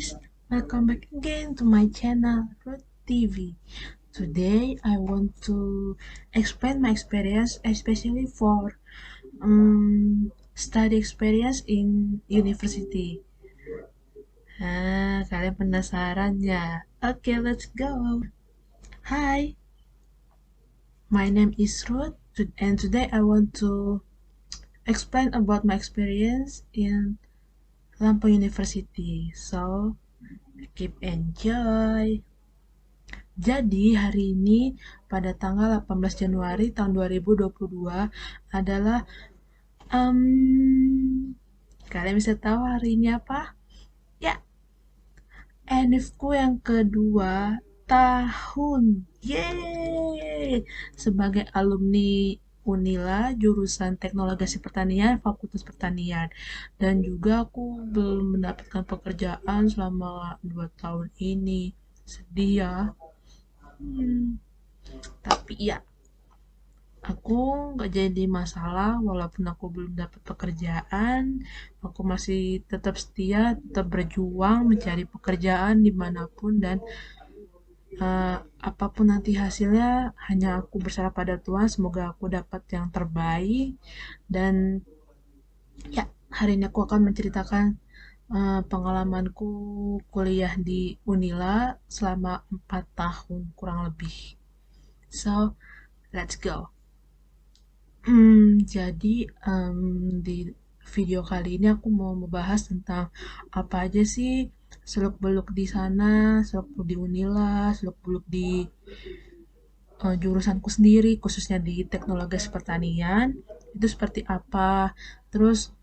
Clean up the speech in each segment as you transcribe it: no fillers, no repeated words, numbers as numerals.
guys, welcome back again to my channel Root TV. Today I want to explain my experience, especially for study experience in university. Kalian penasaran ya? Okay, let's go. Hi, my name is Ruth, and today I want to explain about my experience in Lampung University. So, keep enjoy. Jadi hari ini pada tanggal 18 Januari tahun 2022 adalah kalian bisa tahu hari ini apa? Ya, enifku yang kedua tahun. Yeay! Sebagai alumni Unila jurusan Teknologi Pertanian, Fakultas Pertanian. Dan juga aku belum mendapatkan pekerjaan selama 2 tahun ini. Sedih ya. Tapi ya, aku nggak jadi masalah walaupun aku belum dapat pekerjaan. Aku masih tetap setia, tetap berjuang mencari pekerjaan dimanapun dan apapun nanti hasilnya hanya aku berserah pada Tuhan. Semoga aku dapat yang terbaik. Dan ya, hari ini aku akan menceritakan pengalamanku kuliah di Unila selama 4 tahun kurang lebih. So, let's go. Jadi di video kali ini aku mau membahas tentang apa aja sih seluk-beluk di sana, seluk-beluk di Unila, seluk-beluk di jurusanku sendiri, khususnya di teknologi pertanian, itu seperti apa, terus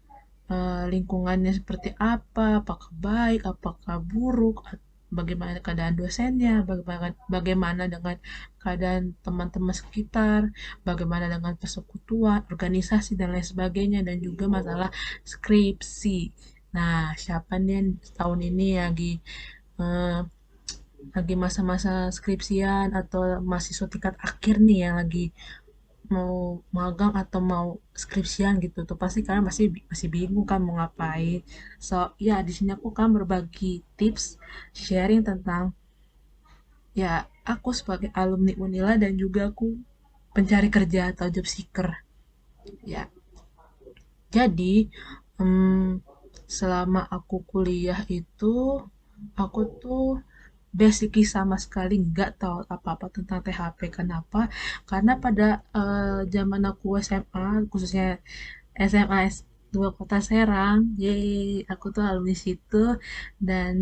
lingkungannya seperti apa, apakah baik, apakah buruk, bagaimana keadaan dosennya, bagaimana dengan keadaan teman-teman sekitar, bagaimana dengan persekutuan, organisasi, dan lain sebagainya, dan juga masalah skripsi. Nah, siapa nih yang tahun ini eh, lagi masa-masa skripsian atau mahasiswa tingkat akhir nih yang lagi mau magang atau mau skripsian gitu tuh pasti kalian masih bingung kan mau ngapain. So ya, di sini aku kan berbagi tips, sharing tentang ya aku sebagai alumni Unila dan juga aku pencari kerja atau job seeker ya. Jadi selama aku kuliah itu aku tuh basically sama sekali nggak tahu apa-apa tentang THP. Kenapa? Karena pada zaman aku SMA, khususnya SMA 2 Kota Serang, yeay, aku tuh alumni situ dan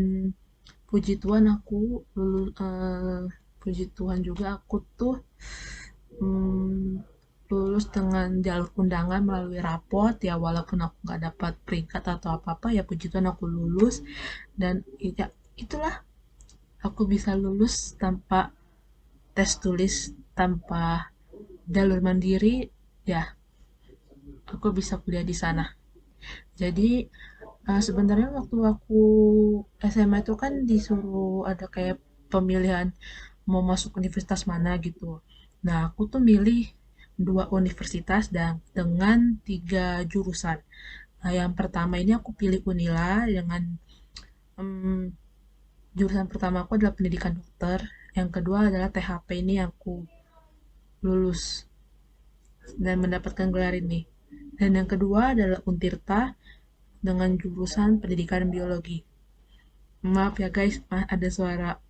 puji Tuhan aku lulus, puji Tuhan juga aku tuh mm, lulus dengan jalur undangan melalui rapot ya, walaupun aku nggak dapat peringkat atau apa-apa ya puji Tuhan aku lulus. Dan ya itulah, aku bisa lulus tanpa tes tulis, tanpa jalur mandiri, ya aku bisa kuliah di sana. Jadi sebenarnya waktu aku SMA itu kan disuruh ada kayak pemilihan mau masuk universitas mana gitu. Nah, aku tuh milih 2 universitas dan dengan 3 jurusan. Nah, yang pertama ini aku pilih Unila dengan jurusan pertama aku adalah pendidikan dokter, yang kedua adalah THP ini yang aku lulus dan mendapatkan gelar ini. Dan yang kedua adalah Untirta dengan jurusan pendidikan biologi. Maaf ya guys, ada suara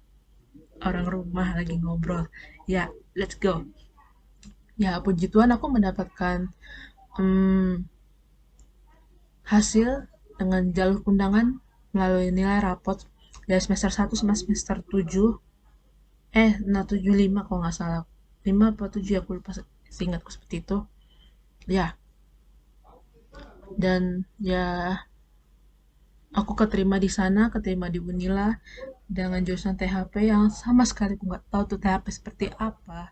orang rumah lagi ngobrol. Ya, let's go. Ya, puji Tuhan aku mendapatkan hasil dengan jalur undangan melalui nilai rapot dari semester 1 sampai semester 7. Nah 75 kalau nggak salah. 5 atau 7 aku lupa, seingatku seperti itu. Ya, dan ya aku keterima di sana, keterima di Unila dengan jurusan THP yang sama sekali aku nggak tahu tuh THP seperti apa.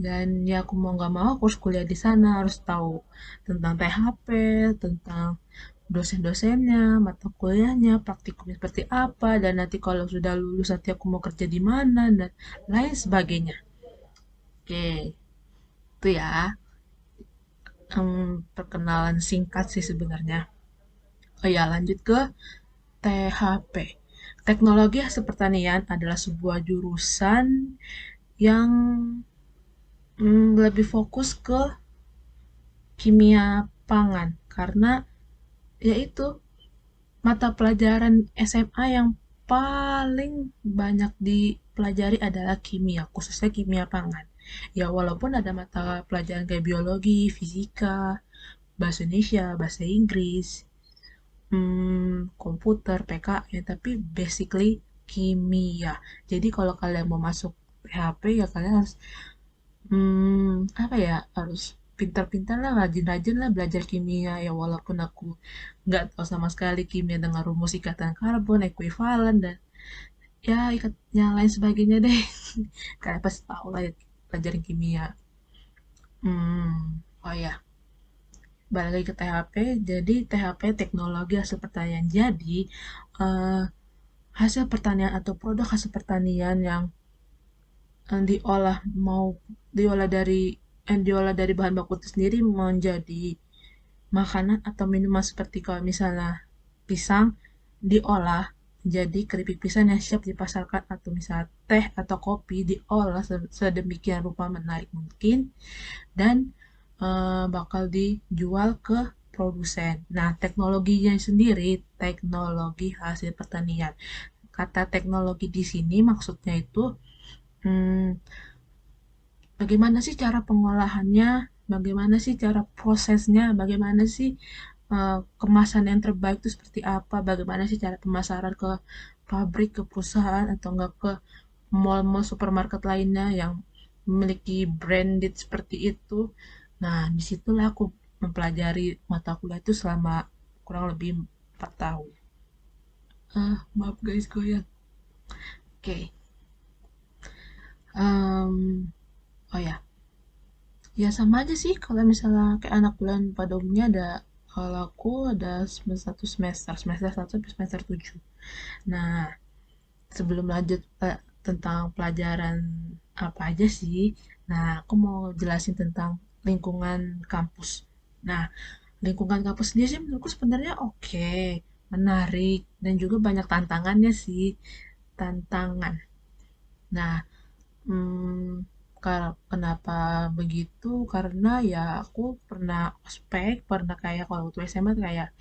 Dan ya aku mau nggak mau aku harus kuliah di sana, harus tahu tentang THP, tentang dosen-dosennya, mata kuliahnya, praktikumnya seperti apa, dan nanti kalau sudah lulus nanti aku mau kerja di mana dan lain sebagainya. Oke, itu ya perkenalan singkat sih sebenarnya. Oh ya, lanjut ke THP. Teknologi hasil pertanian adalah sebuah jurusan yang lebih fokus ke kimia pangan karena yaitu mata pelajaran SMA yang paling banyak dipelajari adalah kimia, khususnya kimia pangan. Ya, walaupun ada mata pelajaran kayak biologi, fisika, bahasa Indonesia, bahasa Inggris, komputer, PKN, tapi basically kimia. Jadi kalau kalian mau masuk PHP ya kalian harus apa ya, harus pintar-pintar lah, rajin-rajin lah belajar kimia ya walaupun aku nggak tahu sama sekali kimia dengan rumus ikatan karbon, ekuivalen dan ya ikat yang lain sebagainya deh. Kalian pasti tahu lah ya pelajaran kimia. Oh ya, balik lagi ke THP. Jadi THP teknologi hasil pertanian. Jadi eh, hasil pertanian atau produk hasil pertanian yang diolah mau diolah dari bahan baku itu sendiri menjadi makanan atau minuman seperti kalau misalnya pisang diolah jadi keripik pisang yang siap dipasarkan atau misalnya teh atau kopi diolah sedemikian rupa menarik mungkin dan bakal dijual ke produsen. Nah, teknologinya sendiri teknologi hasil pertanian. Kata teknologi di sini maksudnya itu hmm, bagaimana sih cara pengolahannya, bagaimana sih cara prosesnya, bagaimana sih kemasan yang terbaik itu seperti apa, bagaimana sih cara pemasaran ke pabrik, ke perusahaan, atau enggak ke mall-mall supermarket lainnya yang memiliki branded seperti itu. Nah, disitulah aku mempelajari mata kuliah itu selama kurang lebih 4 tahun. Maaf guys, goyang. Oke. Em, oh ya, ya sama aja sih kalau misalnya kayak anak bulan pada umumnya ada kalau aku ada semester satu semester satu sampai semester 7. Nah, sebelum lanjut tentang pelajaran apa aja sih, nah aku mau jelasin tentang lingkungan kampus. Nah, lingkungan kampus sendiri sih menurutku sebenarnya oke, menarik, dan juga banyak tantangannya sih, tantangan. Nah, kenapa begitu? Karena ya aku pernah ospek, pernah kayak kalau waktu SMA kayak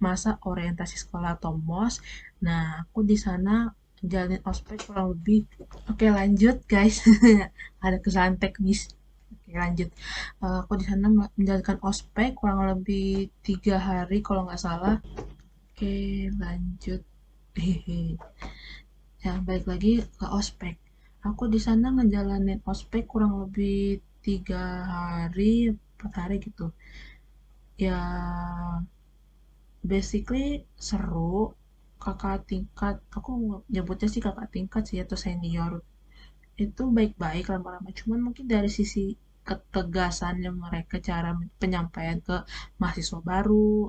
masa orientasi sekolah atau MOS. Nah, aku di sana jalanin ospek kurang lebih. Oke, lanjut guys. Ada kesalahan teknis. Oke, lanjut. Aku di sana menjalankan ospek kurang lebih 3 hari kalau nggak salah. Oke, lanjut. Hehe. Ya, balik lagi ke ospek. Aku di sana ngejalanin ospek kurang lebih 3 hari, 4 hari gitu. Ya, basically seru. Kakak tingkat, aku nyebutnya sih kakak tingkat sih atau senior. Itu baik-baik lama-lama. Cuman mungkin dari sisi ketegasannya mereka cara penyampaian ke mahasiswa baru,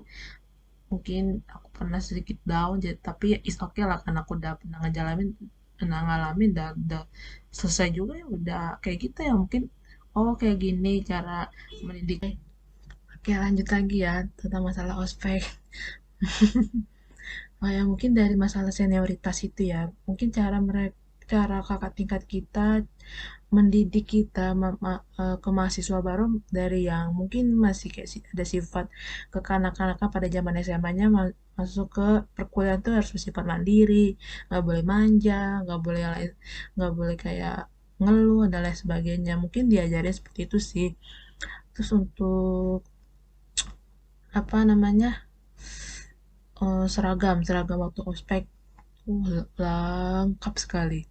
mungkin aku pernah sedikit down jadi tapi ya is okay lah karena aku udah pernah ngalamin dan udah selesai juga ya udah kayak gitu ya mungkin oh kayak gini cara mendidik. Oke lanjut lagi ya tentang masalah ospek. Oh ya mungkin dari masalah senioritas itu ya mungkin cara kakak tingkat kita mendidik kita ke mahasiswa baru dari yang mungkin masih kayak ada sifat kekanak-kanakan pada zaman SMA-nya masuk ke perkuliahan tuh harus bersifat mandiri, nggak boleh manja, nggak boleh kayak ngeluh dan lain sebagainya. Mungkin diajarin seperti itu sih. Terus untuk apa namanya seragam seragam waktu ospek lengkap sekali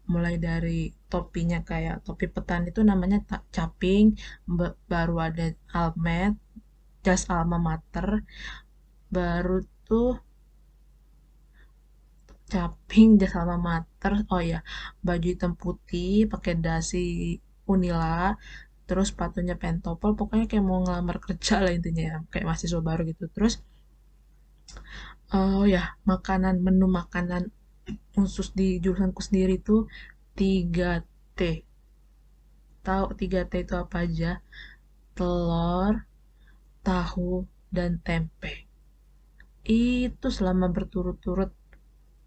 mulai dari topinya kayak topi petani itu namanya caping, baru ada almet, jas alma mater, baru tuh caping, jas alma mater, oh ya baju hitam putih pakai dasi Unila, terus sepatunya pentopel, pokoknya kayak mau ngelamar kerja lah intinya ya, kayak mahasiswa baru gitu. Terus oh ya menu makanan khusus di jurusanku sendiri tuh 3T. Tahu 3T itu apa aja? Telur, tahu, dan tempe. Itu selama berturut-turut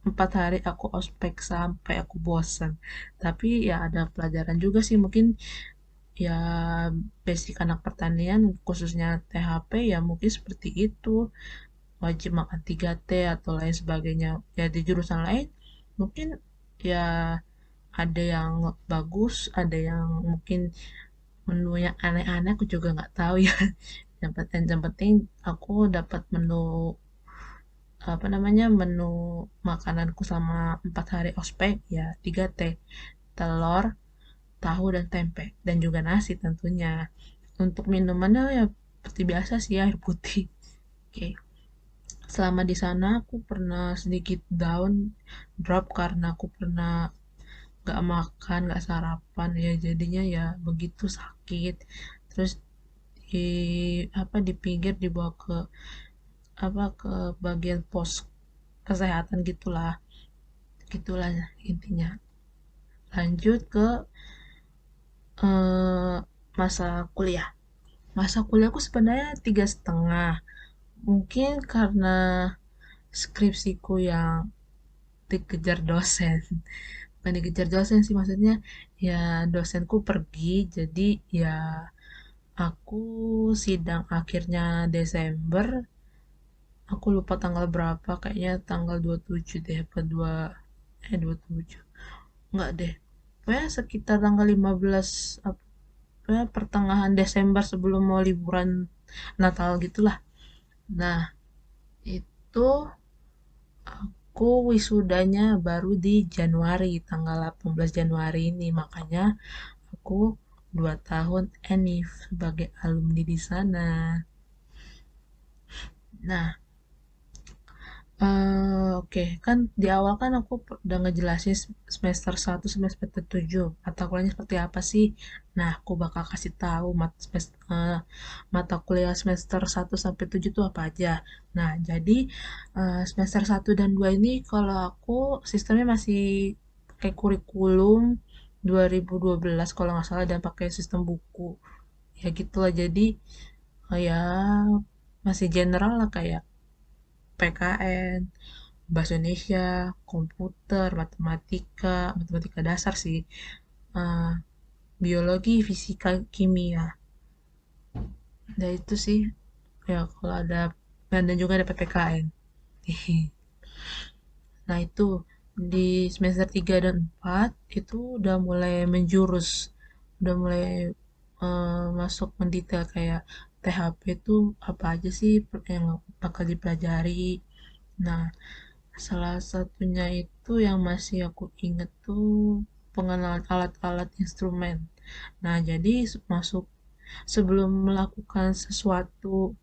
4 hari aku ospek sampai aku bosan. Tapi ya ada pelajaran juga sih, mungkin ya basic anak pertanian khususnya THP ya mungkin seperti itu, wajib makan 3T atau lain sebagainya. Ya di jurusan lain mungkin ya ada yang bagus, ada yang mungkin menu yang aneh-aneh, aku juga nggak tahu ya. Yang penting aku dapat menu, apa namanya, menu makananku sama 4 hari ospek ya 3T, telur, tahu dan tempe, dan juga nasi tentunya. Untuk minumannya ya seperti biasa sih, air putih. Oke. Selama di sana aku pernah sedikit down, drop karena aku pernah gak makan, gak sarapan ya, jadinya ya begitu sakit. Terus di di pinggir dibawa ke ke bagian pos kesehatan gitulah, gitulah intinya. Lanjut ke eh, masa kuliah. Masa kuliahku sebenarnya 3,5. Mungkin karena skripsiku yang dikejar dosen. Bukan dikejar dosen sih, maksudnya ya dosenku pergi, jadi ya aku sidang akhirnya Desember. Aku lupa tanggal berapa, kayaknya tanggal 27 deh, apa 27. Enggak deh. Pokoknya sekitar tanggal 15, apa ya, pertengahan Desember sebelum mau liburan Natal gitulah. Nah, itu aku wisudanya baru di Januari, tanggal 18 Januari ini. Makanya aku 2 tahun enif sebagai alumni di sana. Nah, oke, kan di awal kan aku udah ngejelasin semester 1 semester 7 mata kuliahnya seperti apa sih. Nah, aku bakal kasih tahu mata kuliah semester 1 sampai 7 itu apa aja. Nah, jadi semester 1 dan 2 ini kalau aku sistemnya masih pakai kurikulum 2012 kalau nggak salah, dan pakai sistem buku. Ya gitulah, jadi ya masih general lah, kayak PKN, bahasa Indonesia, komputer, matematika dasar sih, eh, biologi, fisika, kimia. Nah itu sih ya kalau ada, dan juga ada PPKN. Nah itu di semester 3 dan 4 itu udah mulai menjurus, udah mulai masuk mendetail kayak THP itu apa aja sih yang bakal dipelajari. Nah, salah satunya itu yang masih aku inget tuh pengenalan alat-alat instrumen. Nah, jadi masuk sebelum melakukan sesuatu,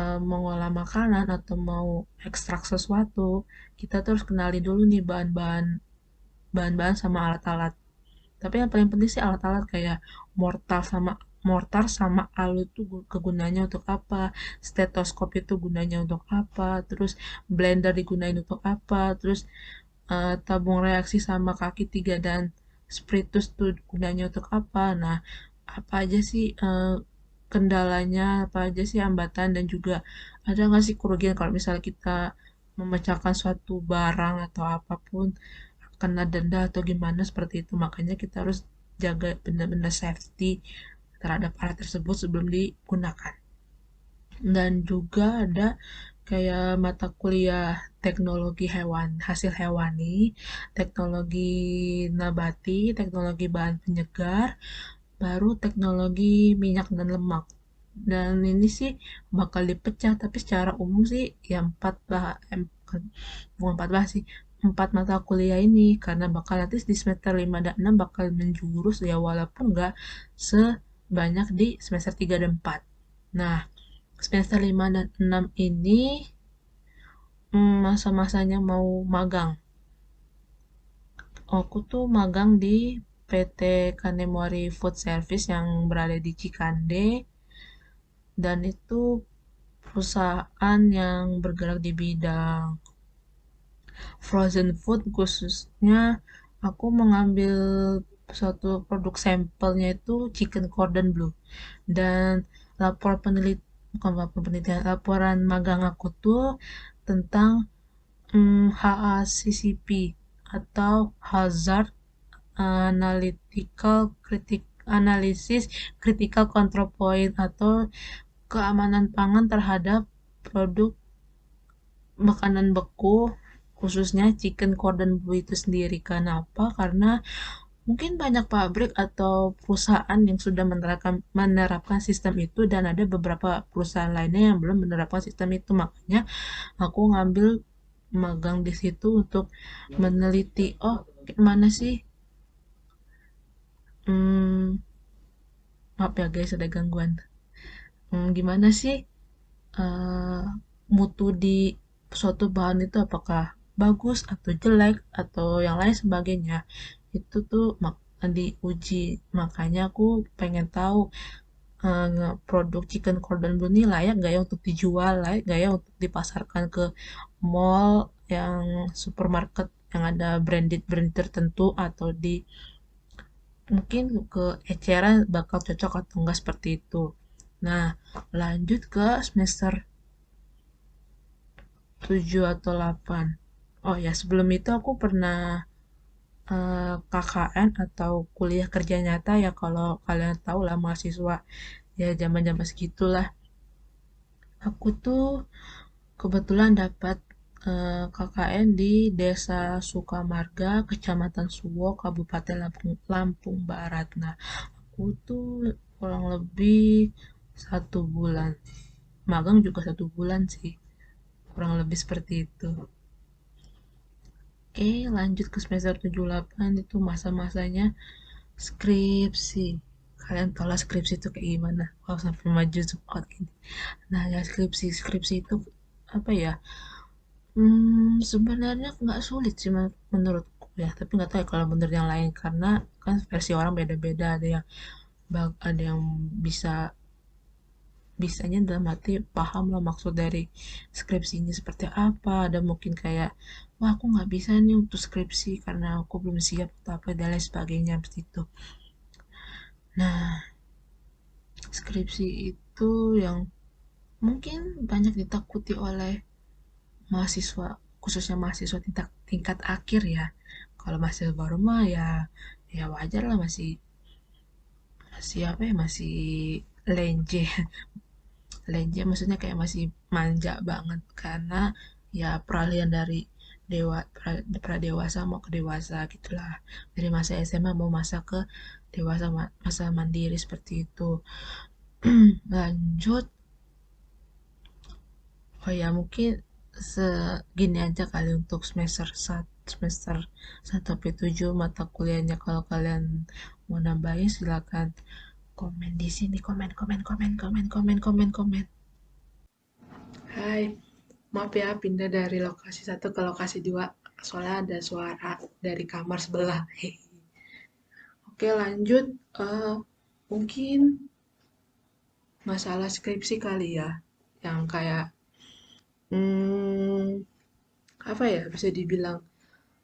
mengolah makanan atau mau ekstrak sesuatu, kita terus kenali dulu nih bahan-bahan sama alat-alat. Tapi yang paling penting sih alat-alat kayak mortar sama mortar sama alut tuh kegunaannya untuk apa, stetoskop itu gunanya untuk apa, terus blender digunain untuk apa, terus tabung reaksi sama kaki tiga dan spiritus tuh gunanya untuk apa. Nah, apa aja sih kendalanya, apa aja sih hambatan, dan juga ada nggak sih kerugian kalau misalnya kita memecahkan suatu barang atau apapun, kena denda atau gimana seperti itu. Makanya kita harus jaga benar-benar safety terhadap alat tersebut sebelum digunakan. Dan juga ada kayak mata kuliah teknologi hewan, hasil hewani, teknologi nabati, teknologi bahan penyegar, baru teknologi minyak dan lemak. Dan ini sih bakal dipecah, tapi secara umum sih ya bukan 14 sih, 4 mata kuliah ini, karena bakal nanti di semester 5 dan 6 bakal menjurus ya, walaupun nggak sebanyak di semester 3 dan 4. Nah, semester 5 dan 6 ini masa-masanya mau magang. Aku tuh magang di PT Kanemori Food Service yang berada di Cikande, dan itu perusahaan yang bergerak di bidang frozen food. Khususnya aku mengambil suatu produk sampelnya itu chicken cordon bleu, dan bukan laporan penelitian, laporan magang aku tuh tentang HACCP atau Hazard Analytical Analysis Critical Control Point atau keamanan pangan terhadap produk makanan beku, khususnya chicken cordon bleu itu sendiri. Kenapa? Karena mungkin banyak pabrik atau perusahaan yang sudah menerapkan sistem itu dan ada beberapa perusahaan lainnya yang belum menerapkan sistem itu. Makanya aku ngambil magang di situ untuk meneliti, oh gimana sih, hmm, maaf ya guys ada gangguan. Gimana sih eh, mutu di suatu bahan itu apakah bagus atau jelek atau yang lain sebagainya, itu tuh diuji. Makanya aku pengen tahu produk chicken cordon bleu ini layak gak ya untuk dijual, layak gak ya untuk dipasarkan ke mall, yang supermarket yang ada branded brand tertentu, atau di mungkin ke eceran bakal cocok atau enggak seperti itu. Nah, lanjut ke semester 7 atau 8. Oh ya, sebelum itu aku pernah KKN atau kuliah kerja nyata ya, kalau kalian tahu lah mahasiswa ya zaman-zaman segitulah. Aku tuh kebetulan dapat KKN di Desa Sukamarga, Kecamatan Suwo, Kabupaten Lampung Barat. Nah, aku tuh kurang lebih 1 bulan. Magang juga 1 bulan sih. Kurang lebih seperti itu. Oke, lanjut ke semester 7-8, itu masa-masanya skripsi. Kalian tahu lah skripsi itu kayak gimana. Kalau sampai maju support gini. Nah, ya skripsi itu apa ya? Sebenarnya nggak sulit sih menurutku ya, tapi nggak tahu ya kalau menurut yang lain, karena kan versi orang beda-beda. Ada yang bisa bisanya dalam arti paham lah maksud dari skripsinya seperti apa. Ada mungkin kayak, wah aku nggak bisa nih untuk skripsi karena aku belum siap atau apa dan lain sebagainya seperti itu. Nah, skripsi itu yang mungkin banyak ditakuti oleh mahasiswa, khususnya mahasiswa tingkat akhir ya. Kalau mahasiswa baru mah ya ya wajar lah, masih masih apa ya, masih lenje. Lenje maksudnya kayak masih manja banget, karena ya peralihan dari pra dewasa mau ke dewasa gitulah, dari masa SMA mau masa ke dewasa, masa mandiri seperti itu. Lanjut, oh ya mungkin segini aja kali untuk semester 1 sampai 7 mata kuliahnya. Kalau kalian mau nambahin silakan komen di sini, komen komen komen komen komen komen komen. Hai, maaf ya pindah dari lokasi 1 ke lokasi 2, soalnya ada suara dari kamar sebelah. Oke lanjut, eh, mungkin masalah skripsi kali ya, yang kayak hmm, apa ya bisa dibilang.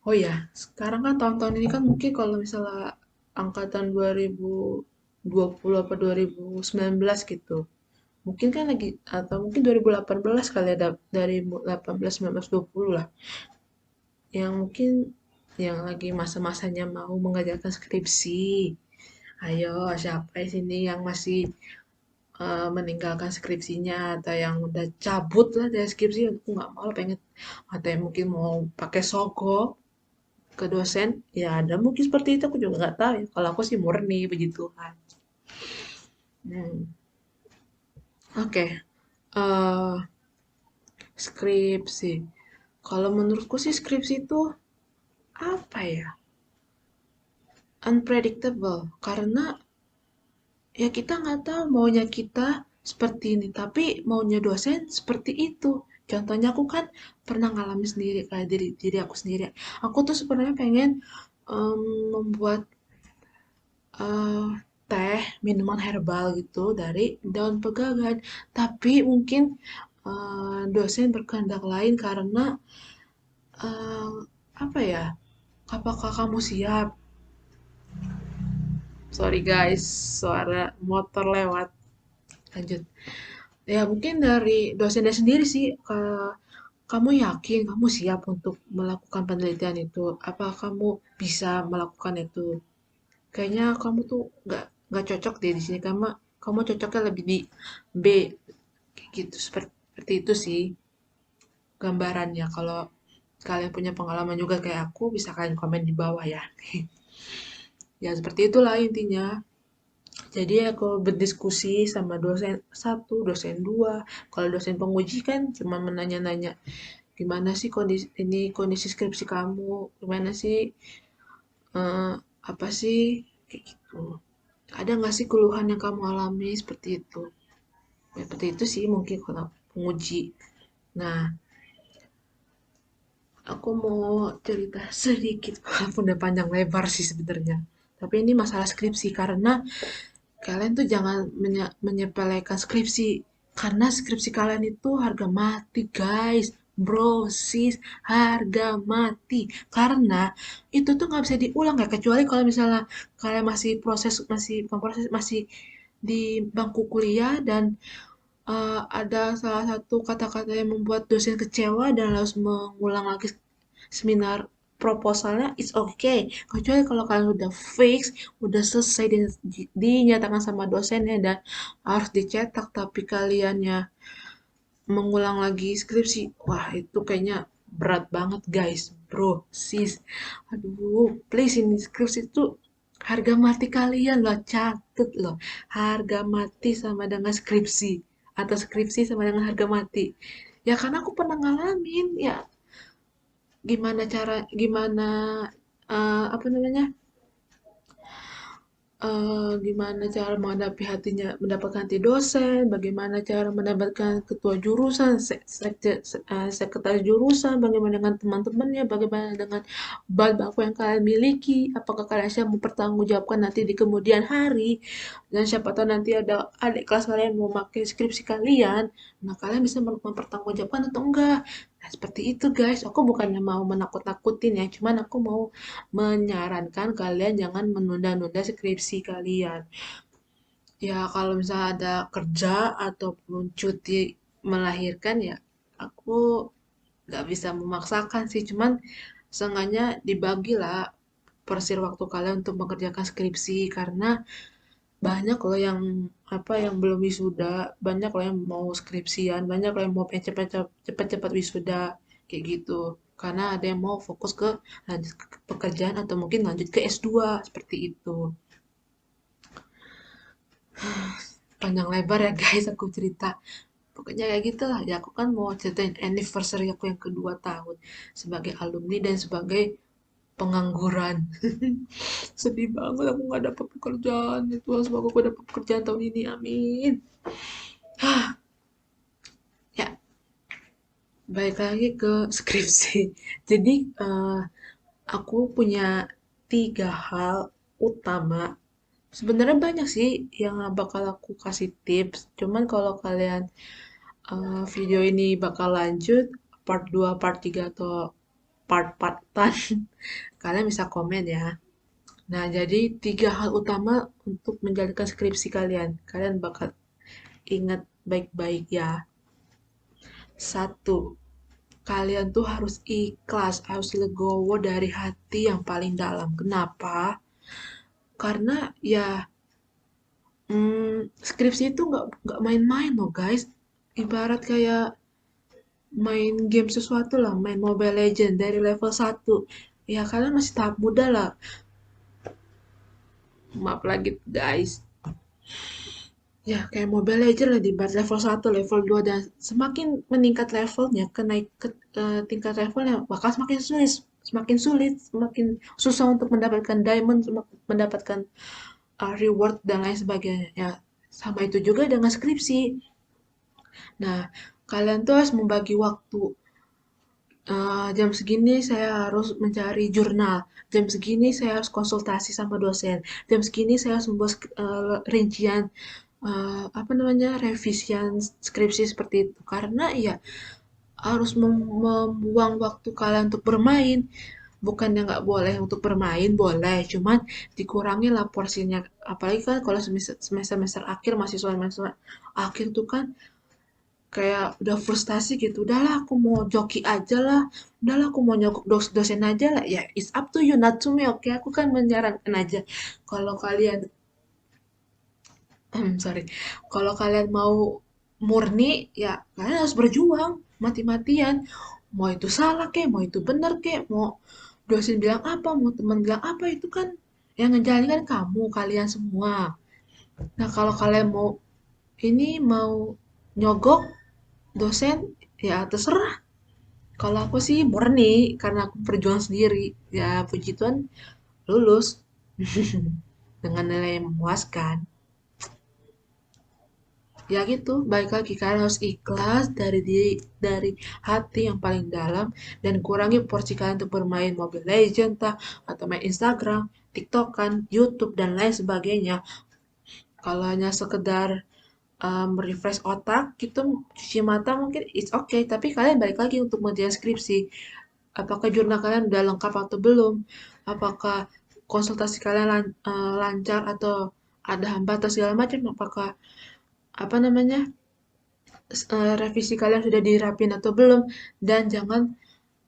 Oh ya, sekarang kan tahun-tahun ini kan mungkin kalau misalnya angkatan 2020 apa 2019 gitu. Mungkin kan lagi, atau mungkin 2018 kali ada, dari 18, 19, 20 lah. Yang mungkin yang lagi masa-masanya mau mengerjakan skripsi. Ayo, siapa di sini yang masih meninggalkan skripsinya, atau yang udah cabut lah dari skripsi, aku nggak mau lah, pengen, atau yang mungkin mau pakai sogok ke dosen, ya ada mungkin seperti itu, aku juga nggak tahu ya. Kalau aku sih murni begitu kan. Hmm. Oke, eh, skripsi. Kalau menurutku sih skripsi itu apa ya? Unpredictable. Karena ya kita nggak tahu maunya kita seperti ini, tapi maunya dosen seperti itu. Contohnya aku kan pernah ngalamin sendiri kayak diri diri aku sendiri. Aku tuh sebenarnya pengen em, membuat eh, teh minuman herbal gitu dari daun pegangan, tapi mungkin dosen berkehendak lain karena eh, apa ya? Apakah kamu siap? Sorry guys, suara motor lewat. Lanjut. Ya mungkin dari dosennya sendiri sih, Kamu yakin kamu siap untuk melakukan penelitian itu? Apa kamu bisa melakukan itu? Kayaknya kamu tuh nggak cocok deh di sini. Kamu cocoknya lebih di B, kayak gitu. Seperti itu sih gambarannya. Kalau kalian punya pengalaman juga kayak aku, bisa kalian komen di bawah ya. Ya seperti itulah intinya. Jadi aku berdiskusi sama dosen satu, dosen dua. Kalau dosen penguji kan cuma menanya-nanya, gimana sih kondisi skripsi kamu, gimana sih, eh, apa sih, kayak gitu. Ada nggak sih keluhan yang kamu alami seperti itu? Ya, seperti itu sih mungkin kalau penguji. Nah, aku mau cerita sedikit, walaupun udah panjang lebar sih sebenarnya. Tapi ini masalah skripsi karena kalian tuh jangan menyepelekan skripsi. Karena skripsi kalian itu harga mati, guys. Bro, sis, harga mati. Karena itu tuh nggak bisa diulang ya. Kecuali kalau misalnya kalian masih bukan proses, masih di bangku kuliah dan ada salah satu kata-kata yang membuat dosen kecewa dan harus mengulang lagi seminar proposalnya, it's okay. Kecuali kalau kalian udah fix, udah selesai dinyatakan sama dosennya dan harus dicetak, tapi kaliannya mengulang lagi skripsi, wah itu kayaknya berat banget guys, bro, sis. Aduh, please, ini skripsi itu harga mati kalian loh, catet loh. Harga mati sama dengan skripsi. Atau skripsi sama dengan harga mati. Ya karena aku pernah ngalamin, ya gimana, apa namanya, gimana cara menghadapi mendapatkan hati dosen, bagaimana cara mendapatkan ketua jurusan, sekretaris jurusan, bagaimana dengan teman-temannya, bagaimana dengan bahan baku yang kalian miliki, apakah kalian siap mempertanggungjawabkan nanti di kemudian hari, dan siapa tahu nanti ada adik kelas kalian mau pakai skripsi kalian, nah kalian bisa mempertanggungjawabkan atau enggak. Nah, seperti itu guys, aku bukannya mau menakut-nakutin ya, cuman aku mau menyarankan kalian jangan menunda-nunda skripsi kalian. Ya, kalau misalnya ada kerja ataupun cuti melahirkan ya, aku nggak bisa memaksakan sih. Cuman seenggaknya dibagilah persir waktu kalian untuk mengerjakan skripsi karena banyak loh yang yang belum wisuda, banyak loh yang mau skripsian, banyak loh yang mau pengen cepet-cepet wisuda kayak gitu. Karena ada yang mau fokus ke lanjut ke pekerjaan atau mungkin lanjut ke S2 seperti itu. Panjang lebar ya guys aku cerita. Pokoknya kayak gitu lah. Ya aku kan mau ceritain anniversary aku yang kedua tahun sebagai alumni dan sebagai pengangguran. Sedih banget aku nggak dapat pekerjaan. Itu semoga aku dapat pekerjaan tahun ini. Amin. Ya, balik lagi ke skripsi. Jadi, aku punya 3 hal utama. Sebenarnya banyak sih yang bakal aku kasih tips. Cuman kalau kalian video ini bakal lanjut part 2, part 3 atau part-partan, kalian bisa komen ya. Nah, jadi 3 hal utama untuk menjalankan skripsi kalian. Kalian bakal ingat baik-baik ya. Satu, kalian tuh harus ikhlas, harus legowo dari hati yang paling dalam. Kenapa? Karena ya skripsi itu nggak main-main loh guys. Ibarat kayak main game sesuatu lah, main Mobile Legend dari level 1. Ya kalian masih tahap muda lah. Maaf lagi guys. Ya kayak Mobile Legend lah di level 1, level 2 dan semakin meningkat levelnya, tingkat levelnya bakal semakin sulit, semakin susah untuk mendapatkan diamond, mendapatkan reward dan lain sebagainya. Ya, sama itu juga dengan skripsi. Nah, kalian tuh harus membagi waktu. Jam segini saya harus mencari jurnal, jam segini saya harus konsultasi sama dosen, jam segini saya harus membuat rincian, revisian skripsi seperti itu. Karena ya harus membuang waktu kalian untuk bermain. Bukannya nggak boleh untuk bermain, boleh, cuman dikurangi lah porsinya. Apalagi kan kalau semester akhir, mahasiswa semester akhir tuh kan kayak udah frustasi gitu, udahlah aku mau joki aja lah, udahlah aku mau nyogok dosen aja lah, ya it's up to you not to me, oke, aku kan menyarankan aja. Kalau kalian sorry, kalau kalian mau murni, ya kalian harus berjuang mati-matian, mau itu salah kek, mau itu benar kek, mau dosen bilang apa, mau teman bilang apa, itu kan yang ngejalanin kan kamu, kalian semua. Nah, kalau kalian mau ini mau nyogok dosen, ya terserah. Kalau aku sih murni, karena aku berjuang sendiri. Ya, puji Tuhan, lulus. Dengan nilai yang memuaskan. Ya gitu, baik lagi kalian harus ikhlas dari diri, dari hati yang paling dalam, dan kurangi porsi kalian untuk bermain Mobile Legends atau main Instagram, TikTok kan, YouTube dan lain sebagainya. Kalau hanya sekedar refresh otak gitu, cuci mata mungkin it's okay, tapi kalian balik lagi untuk mengerjakan skripsi. Apakah jurnal kalian udah lengkap atau belum? Apakah konsultasi kalian lancar atau ada hambatan segala macam? Apakah apa namanya revisi kalian sudah dirapin atau belum? Dan jangan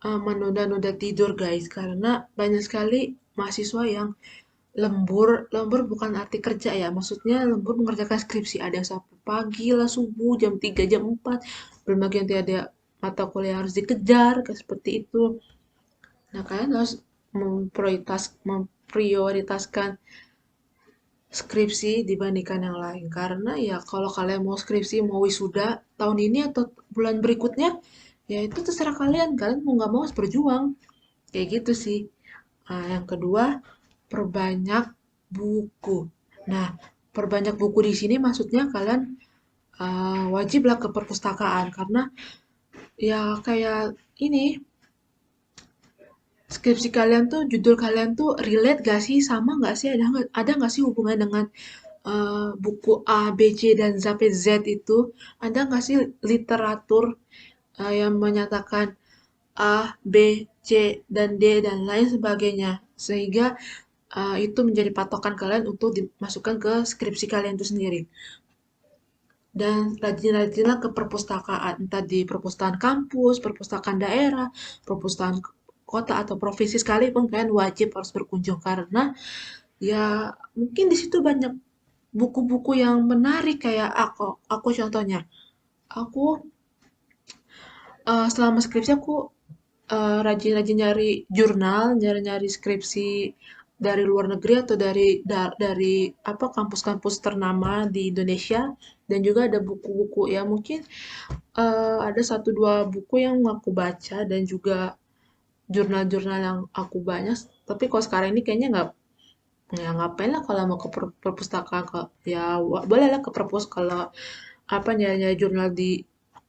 menunda-nunda tidur guys, karena banyak sekali mahasiswa yang lembur. Lembur bukan arti kerja ya, maksudnya lembur mengerjakan skripsi, ada yang sampai pagi lah, subuh jam 3 jam 4, belum lagi nanti ada mata kuliah harus dikejar kayak seperti itu. Nah, kalian harus memprioritaskan skripsi dibandingkan yang lain. Karena ya kalau kalian mau skripsi, mau wisuda tahun ini atau bulan berikutnya, ya itu terserah kalian. Kalian mau nggak mau harus berjuang. Kayak gitu sih. Nah, yang kedua, perbanyak buku. Nah, perbanyak buku di sini maksudnya kalian wajiblah ke perpustakaan. Karena ya kayak ini, skripsi kalian tuh, judul kalian tuh relate gak sih, sama gak sih, ada nggak sih hubungan dengan buku A, B, C, dan sampai Z itu? Ada nggak sih literatur yang menyatakan A, B, C, dan D, dan lain sebagainya? Sehingga itu menjadi patokan kalian untuk dimasukkan ke skripsi kalian itu sendiri. Dan rajin-rajinlah ke perpustakaan, entah di perpustakaan kampus, perpustakaan daerah, perpustakaan kota atau provinsi sekalipun, kalian wajib harus berkunjung karena ya mungkin di situ banyak buku-buku yang menarik. Kayak aku contohnya, aku selama skripsi aku rajin-rajin nyari jurnal, nyari-nyari skripsi dari luar negeri atau dari apa kampus-kampus ternama di Indonesia, dan juga ada buku-buku ya mungkin ada satu dua buku yang aku baca, dan juga jurnal-jurnal yang aku banyak. Tapi kalau sekarang ini kayaknya nggak, ya ngapain lah kalau mau ke perpustakaan, ke ya boleh lah ke perpus kalau apa nyari-nyari jurnal di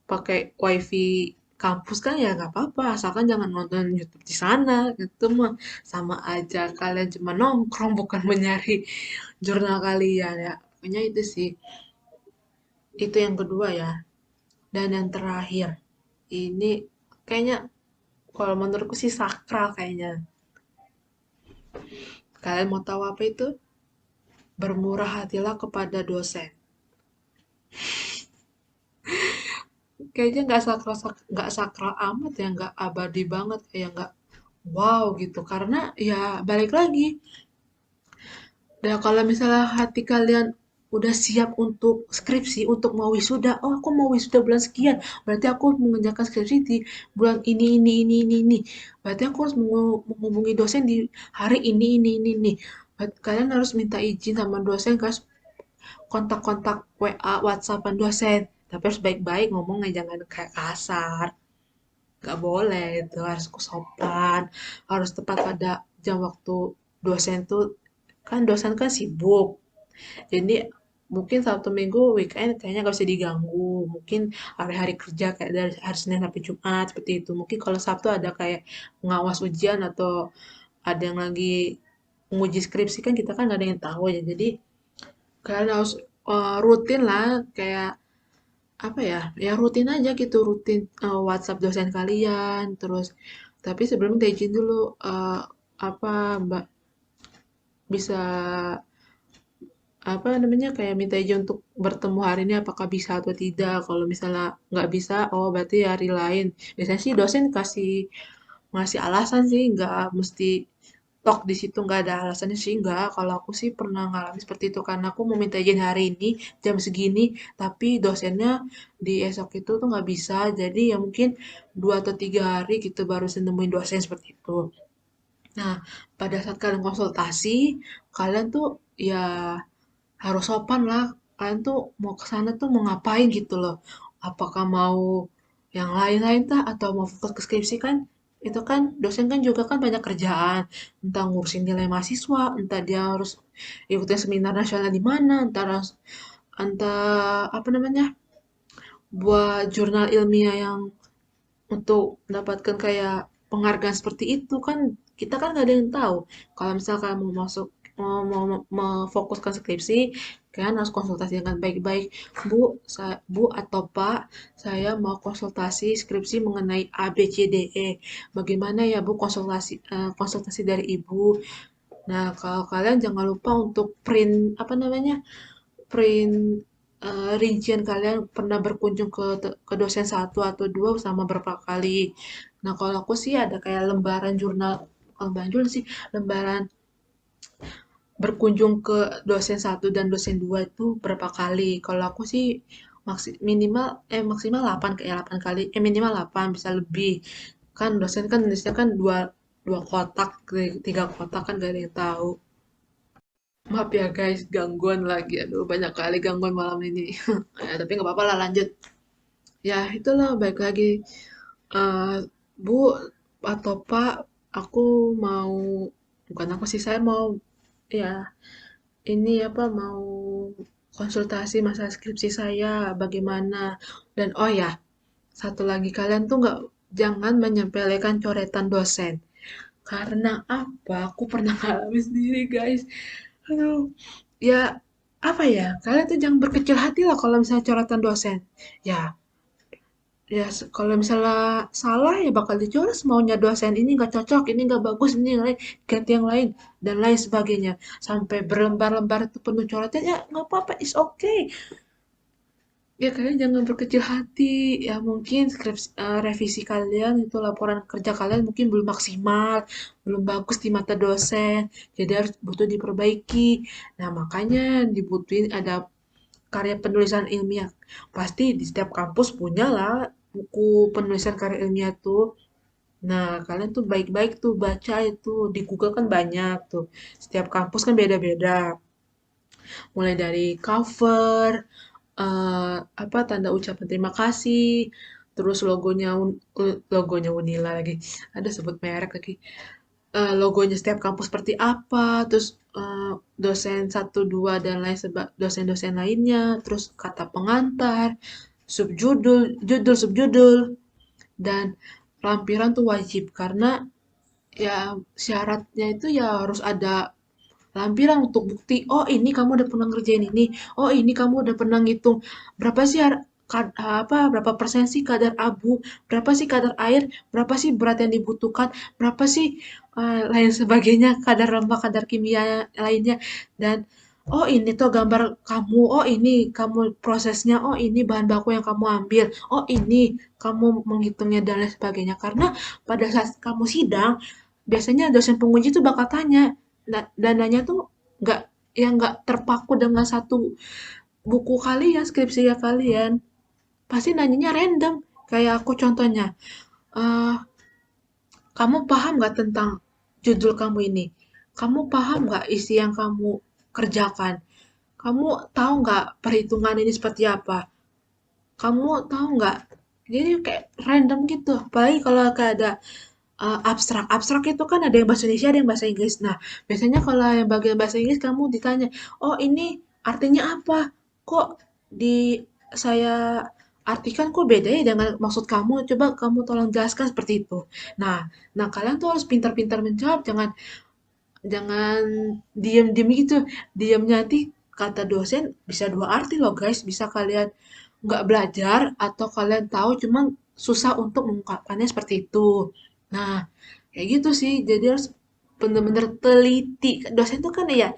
pakai wifi kampus kan, ya nggak apa-apa, asalkan jangan nonton YouTube di sana, gitu mah sama aja kalian cuma nongkrong bukan mencari jurnal kalian ya. Pokoknya itu sih, itu yang kedua ya. Dan yang terakhir, ini kayaknya kalau menurutku sih sakral kayaknya. Kalian mau tahu apa itu? Bermurah hatilah kepada dosen. Kayaknya nggak sakral amat ya, nggak abadi banget, kayak nggak wow gitu. Karena ya balik lagi, dan kalau misalnya hati kalian udah siap untuk skripsi, untuk mau wisuda, oh aku mau wisuda bulan sekian, berarti aku harus mengerjakan skripsi di bulan ini. Berarti aku harus menghubungi dosen di hari ini. Kalian harus minta izin sama dosen, guys, kontak-kontak WA, WhatsAppan dosen. Tapi harus baik-baik ngomongnya, jangan kayak kasar. Gak boleh, itu harus sopan, harus tepat pada jam waktu dosen tuh. Kan dosen kan sibuk, jadi mungkin Sabtu Minggu weekend kayaknya gak bisa diganggu. Mungkin hari-hari kerja kayak dari hari Senin sampai Jumat seperti itu. Mungkin kalau Sabtu ada kayak pengawas ujian atau ada yang lagi menguji skripsi, kan kita kan gak ada yang tahu ya. Jadi kalian harus rutin lah, kayak apa ya, ya rutin aja gitu, rutin WhatsApp dosen kalian. Terus tapi sebelum minta izin dulu, apa Mbak bisa apa namanya, kayak minta izin untuk bertemu hari ini apakah bisa atau tidak. Kalau misalnya nggak bisa, oh berarti hari lain. Biasanya sih dosen ngasih alasan sih, nggak mesti tok di situ nggak ada alasannya sih nggak. Kalau aku sih pernah ngalamin seperti itu karena aku mau minta izin hari ini jam segini, tapi dosennya di esok itu tuh nggak bisa. Jadi ya mungkin 2 atau 3 hari gitu baru bisa nemuin dosen seperti itu. Nah, pada saat kalian konsultasi, kalian tuh ya harus sopan lah. Kalian tuh mau ke sana tuh mau ngapain gitu loh. Apakah mau yang lain-lain tah atau mau fokus ke skripsi kan? Itu kan dosen kan juga kan banyak kerjaan. Entah ngurusin nilai mahasiswa, entah dia harus ikutin seminar nasional di mana, entah apa namanya? Buat jurnal ilmiah yang untuk mendapatkan kayak penghargaan seperti itu kan kita kan nggak ada yang tahu. Kalau misalkan mau masuk mau memfokuskan skripsi, kan harus konsultasi dengan baik-baik. Bu atau Pak, saya mau konsultasi skripsi mengenai A, B, C, D, E. Bagaimana ya Bu konsultasi dari Ibu? Nah, kalau kalian jangan lupa untuk print apa namanya? Print rincian kalian pernah berkunjung ke dosen satu atau dua sama berapa kali. Nah, kalau aku sih ada kayak lembaran jurnal sih, lembaran berkunjung ke dosen satu dan dosen dua itu berapa kali. Kalau aku sih maksimal 8 kayak 8 kali, minimal 8 bisa lebih. Kan dosen kan nulisnya kan dua dua kotak, 3 kotak kan gak ada yang tahu. Maaf ya guys, gangguan lagi. Aduh, banyak kali gangguan malam ini. Ya, tapi nggak apa-apa lah, lanjut. Ya, itulah, baik lagi. Eh, Bu atau Pak, aku mau, bukan aku sih, saya mau, ya, ini apa, mau konsultasi masalah skripsi saya, bagaimana. Dan oh ya, satu lagi, kalian tuh jangan menyepelekan coretan dosen. Karena apa? Aku pernah ngalamin sendiri, guys. Aduh, ya apa ya? Kalian tuh jangan berkecil hati lah kalau misalnya coretan dosen. Ya, kalau misalnya salah ya bakal dicoret maunya dosen ini nggak cocok, ini nggak bagus, ini yang lain, ganti yang lain dan lain sebagainya. Sampai berlembar-lembar itu penuh coretan ya nggak apa-apa, is okay. Ya kalian jangan berkecil hati. Ya mungkin revisi kalian itu laporan kerja kalian mungkin belum maksimal, belum bagus di mata dosen. Jadi harus butuh diperbaiki. Nah, makanya dibutuhin ada karya penulisan ilmiah. Pasti di setiap kampus punya lah buku penulisan karya ilmiah tuh. Nah, kalian tuh baik-baik tuh baca itu di Google kan banyak tuh. Setiap kampus kan beda-beda. Mulai dari cover, apa tanda ucapan terima kasih, terus logonya Unila lagi, ada sebut merek lagi, logonya setiap kampus seperti apa, terus dosen satu dua dan dosen-dosen lainnya, terus kata pengantar, judul subjudul, dan lampiran tuh wajib karena ya syaratnya itu ya harus ada lampiran untuk bukti, oh ini kamu udah pernah ngerjain ini, oh ini kamu udah pernah ngitung berapa sih berapa persen sih kadar abu, berapa sih kadar air, berapa sih berat yang dibutuhkan, berapa sih lain sebagainya, kadar lembah, kadar kimia lainnya, dan oh ini tuh gambar kamu, oh ini kamu prosesnya, oh ini bahan baku yang kamu ambil, oh ini kamu menghitungnya dan lain sebagainya. Karena pada saat kamu sidang, biasanya dosen penguji tuh bakal tanya, dananya tuh nggak nggak terpaku dengan satu buku kalian, skripsi ya kalian. Pasti nanyanya random. Kayak aku contohnya, eh kamu paham nggak tentang judul kamu ini? Kamu paham nggak isi yang kamu kerjakan? Kamu tahu nggak perhitungan ini seperti apa? Kamu tahu nggak? Jadi kayak random gitu. Apalagi kalau kayak ada abstrak. Abstrak itu kan ada yang bahasa Indonesia, ada yang bahasa Inggris. Nah, biasanya kalau yang bagian bahasa Inggris kamu ditanya, "Oh, ini artinya apa? Kok di saya artikan kok beda ya dengan maksud kamu? Coba kamu tolong jelaskan," seperti itu. Nah, kalian tuh harus pintar-pintar menjawab, jangan jangan diem-diem gitu. Diemnya nanti kata dosen bisa dua arti loh, guys. Bisa kalian nggak belajar atau kalian tahu cuman susah untuk mengungkapkannya seperti itu. Nah, kayak gitu sih. Jadi harus bener-bener teliti. Dosen tuh kan ya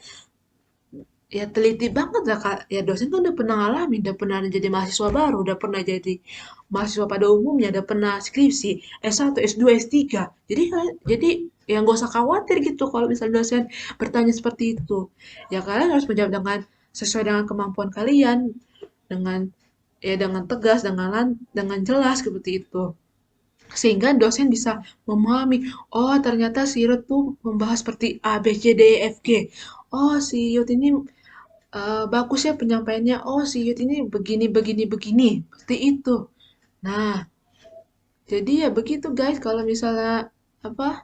ya teliti banget lah Kak. Ya dosen kan udah pernah ngalamin, udah pernah jadi mahasiswa baru, udah pernah jadi mahasiswa pada umumnya, udah pernah skripsi, S1, S2, S3. Jadi ya nggak usah khawatir gitu kalau misalnya dosen bertanya seperti itu. Ya kalian harus menjawab dengan sesuai dengan kemampuan kalian, dengan dengan tegas, dengan jelas seperti itu. Sehingga dosen bisa memahami, oh ternyata si Ruth tuh membahas seperti A, B, C, D, E, F, G. Oh si Yud ini bagus ya penyampaiannya. Oh, si Yud ini begini, begini, begini. Seperti itu. Nah, jadi ya begitu guys. Kalau misalnya apa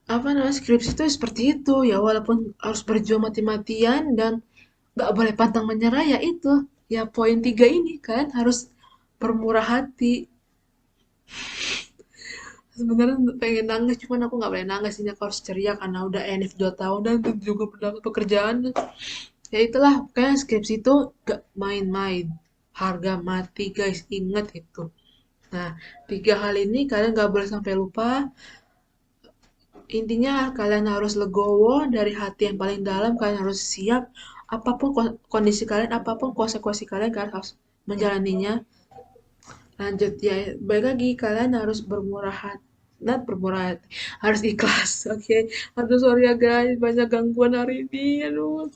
apa namanya skripsi itu seperti itu ya walaupun harus berjuang mati-matian dan nggak boleh pantang menyerah ya itu ya poin tiga ini kan harus bermurah hati. Sebenarnya pengen nangis cuman aku nggak boleh nangis ini aku harus ceria karena udah NF 2 tahun dan juga mendapat pekerjaan. Ya itulah, kayak skripsi itu gak main-main. Harga mati guys, inget itu. Nah, tiga hal ini kalian gak boleh sampai lupa. Intinya kalian harus legowo dari hati yang paling dalam, kalian harus siap. Apapun kondisi kalian, apapun konsekuensi kalian, kalian harus menjalaninya. Lanjut ya, baik lagi kalian harus bermurah hati. Not bermurah hati, harus ikhlas, oke? Okay? Aduh sorry ya guys, banyak gangguan hari ini, aduh.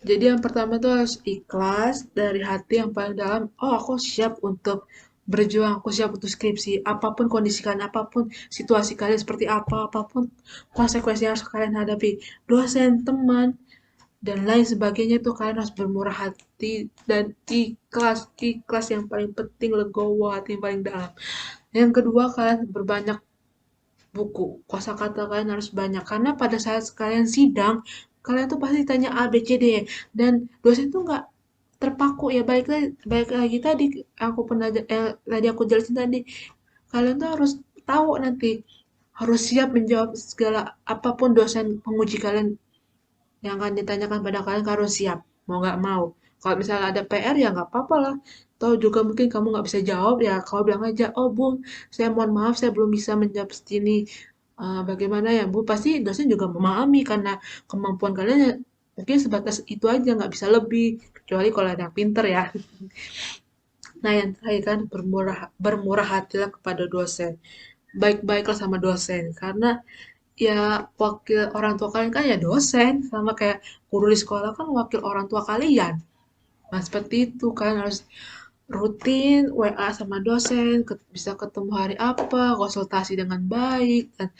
Jadi yang pertama tuh harus ikhlas dari hati yang paling dalam. Oh, aku siap untuk berjuang, aku siap untuk skripsi. Apapun kondisi kalian, apapun situasi kalian seperti apa, apapun konsekuensi yang harus kalian hadapi. Dosen, teman, dan lain sebagainya itu kalian harus bermurah hati dan ikhlas. Ikhlas yang paling penting, legowo, hati yang paling dalam. Yang kedua, kalian berbanyak buku. Kosakata kalian harus banyak. Karena pada saat kalian sidang, kalian tuh pasti tanya A, B, C, D. Dan dosen tuh nggak terpaku ya baik lagi tadi aku pernah tadi aku jelasin tadi kalian tuh harus tahu nanti harus siap menjawab segala apapun dosen penguji kalian yang akan ditanyakan pada kalian harus siap mau nggak mau kalau misalnya ada PR ya nggak apa-apa lah atau juga mungkin kamu nggak bisa jawab ya kamu bilang aja oh Bu saya mohon maaf saya belum bisa menjawab ini. Bagaimana ya Bu pasti dosen juga memahami karena kemampuan kalian ya mungkin sebatas itu aja nggak bisa lebih kecuali kalau ada yang pinter ya. Nah yang terakhir kan bermurah hatilah kepada dosen baik-baiklah sama dosen karena ya wakil orang tua kalian kan ya dosen sama kayak guru di sekolah kan wakil orang tua kalian. Nah seperti itu kan harus rutin WA sama dosen, bisa ketemu hari apa, konsultasi dengan baik, dan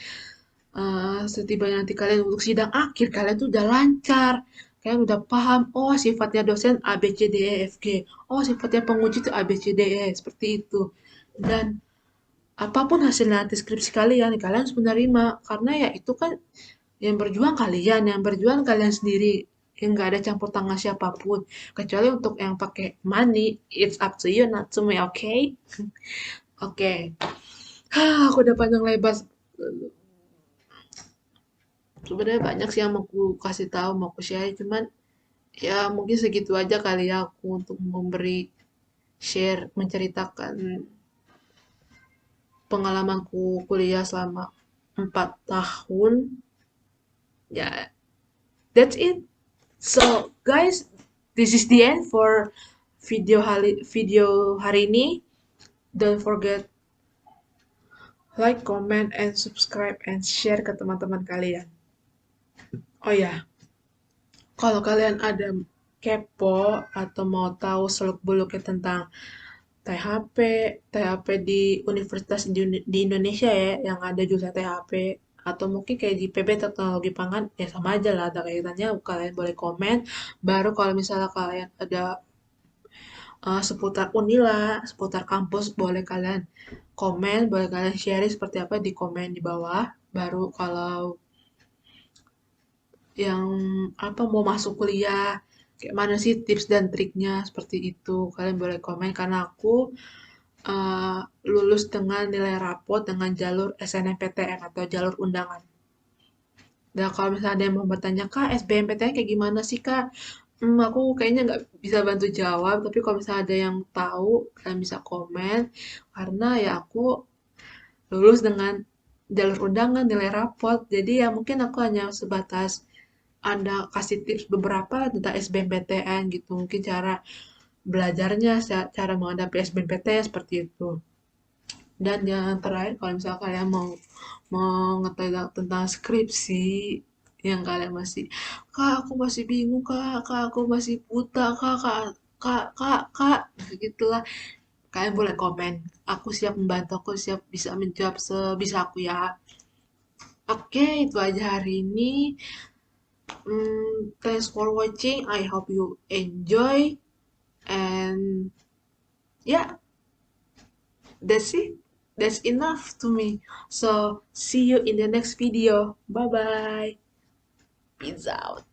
setibanya nanti kalian untuk sidang akhir, kalian tuh udah lancar. Kalian udah paham, oh sifatnya dosen A, B, C, D, E, F, G. Oh sifatnya penguji itu A, B, C, D, E, seperti itu. Dan apapun hasil nanti skripsi kalian, kalian harus menerima. Karena ya itu kan yang berjuang kalian sendiri. Yang nggak ada campur tangan siapapun. Kecuali untuk yang pakai money, it's up to you, not to me, oke? Okay? Oke. Aku udah panjang lebar. Sebenarnya banyak sih yang mau aku kasih tahu, mau aku share, cuman ya mungkin segitu aja kali ya aku untuk memberi share, menceritakan pengalamanku kuliah selama 4 tahun. Ya, that's it. So, guys, this is the end for video hari ini. Don't forget like, comment, and subscribe and share ke teman-teman kalian. Oh ya, kalau kalian ada kepo atau mau tahu seluk-beluknya tentang THP, THP di universitas di Indonesia ya, yang ada jurusan THP, atau mungkin kayak di PB Teknologi Pangan, ya sama aja lah ada kaitannya, kalian boleh komen. Baru kalau misalnya kalian ada seputar Unila, seputar kampus, boleh kalian komen, boleh kalian share seperti apa di komen di bawah. Baru kalau yang apa mau masuk kuliah, kayak mana sih tips dan triknya seperti itu. Kalian boleh komen karena aku uh, lulus dengan nilai rapot dengan jalur SNMPTN atau jalur undangan. Dan kalau misalnya ada yang mau bertanya, Kak, SBMPTN kayak gimana sih, Kak? Aku kayaknya nggak bisa bantu jawab, tapi kalau misalnya ada yang tahu, kalian bisa komen. Karena ya aku lulus dengan jalur undangan, nilai rapot. Jadi ya mungkin aku hanya sebatas ada kasih tips beberapa tentang SBMPTN gitu. Mungkin cara belajarnya, cara menghadapi SBMPTN seperti itu. Dan yang terakhir kalau misalnya kalian mau mau ngetahui tentang skripsi yang kalian masih, kak aku masih bingung kak aku masih buta kak gitulah, kalian boleh komen, aku siap membantu, aku siap bisa menjawab sebisa aku ya. Oke, itu aja hari ini. Thanks for watching, I hope you enjoy, and yeah, that's it. That's enough to me. So, see you in the next video. Bye bye. Peace out.